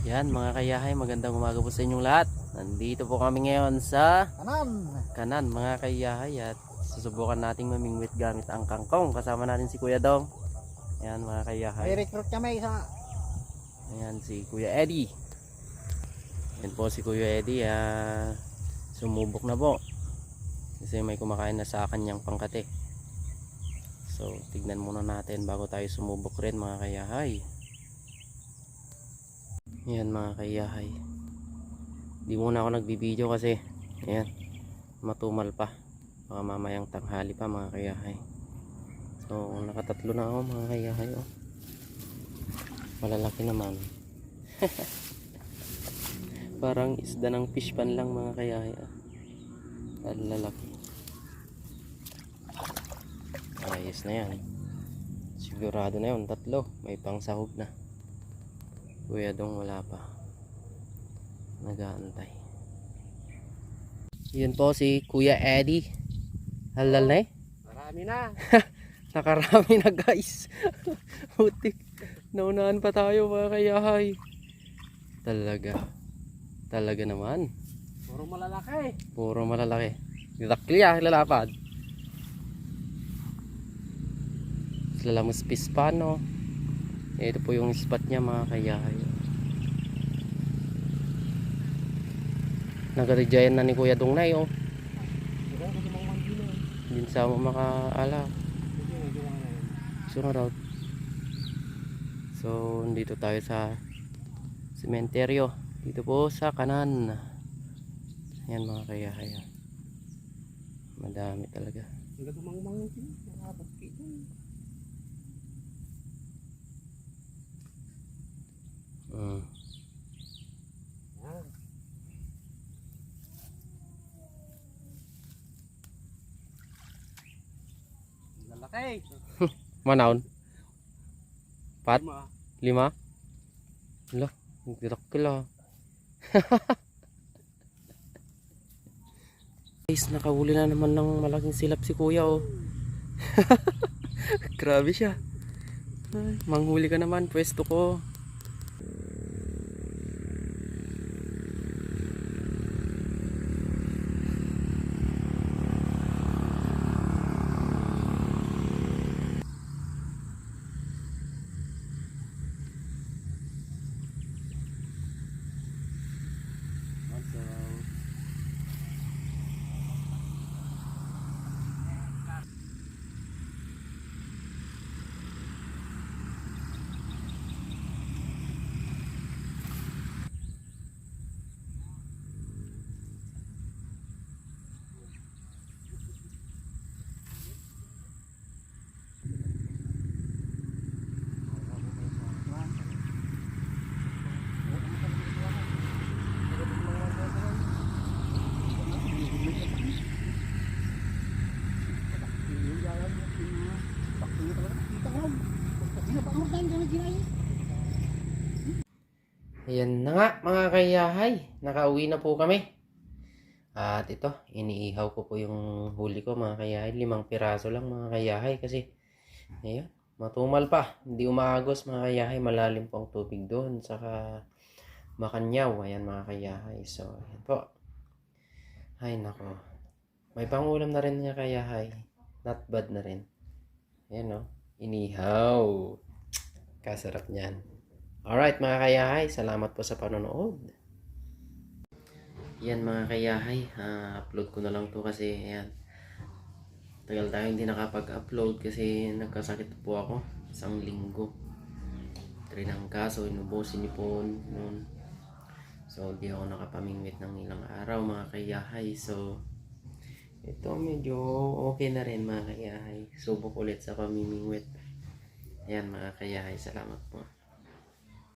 Yan mga kayahay, magandang umaga po sa inyong lahat. Nandito po kami ngayon sa Kanan mga kayahay at susubukan nating mamingwit gamit ang kangkong. Kasama natin si Kuya Dong. Yan mga kayahay. May recruit kami sa... Ayan si Kuya Eddie. Yan po si Kuya Eddie. Sumubok na po. Kasi may kumakain na sa kanyang pangkate. So tignan muna natin bago tayo sumubok rin mga kayahay. Yan mga kayahay. Di muna ako nagbibideo kasi ayan, matumal pa. Baka mamayang tanghali pa mga kayahay. So nakatatlo na ako mga kayahay. Oh. Malalaki naman. Parang isda ng fish pan lang mga kayahay. Lalaki. Ayos na yan. Sigurado na yun, tatlo. May pang sahog na. Kuya Dong wala pa, nag-aantay. Yun po si Kuya Eddie. Halal na eh. Marami na. Nakarami na guys. Putik. Naunahan pa tayo mga kayahay. Talaga naman. Puro malalaki. Puro malalaki. Dakli lalapad. Lalamus pispano. Ito po yung spot niya mga kayahay. Nagarijayan na ni Kuya Dong na oh. Hindi sa mo makaala. Sunod. So dito tayo sa sementeryo. Dito po sa kanan. Yan mga kayahay. Madami talaga. Lalaki. Manaon? Pat? 5? 5. Hala, nagdirakil ah. Guys, nakahuli na naman ng malaking silap si Kuya oh. Grabe siya. Ay, manghuli ka naman, pwesto ko. Ayan na nga mga kayahay, nakauwi na po kami. At ito, iniihaw ko po yung huli ko mga kayahay. 5 piraso lang mga kayahay kasi ayan, matumal pa. Hindi umaagos mga kayahay, malalim po ang tubig doon. Saka makanyaw, ayan mga kayahay. So ayan po. Ay nako, may pangulam na rin mga kayahay. Not bad na rin. Ayan o, inihaw. Kasarap niyan. Alright mga kayahay, salamat po sa panonood. Yan mga kayahay, upload ko na lang to kasi ayan, tagal tayo hindi nakapag-upload kasi nagkasakit po ako 1 linggo. Trinangkaso, inubusin ni po noon. So di ako nakapamingwit ng ilang araw mga kayahay. So ito medyo okay na rin mga kayahay. Subok ulit sa pamimingwit. Ayan mga kayahay, salamat po.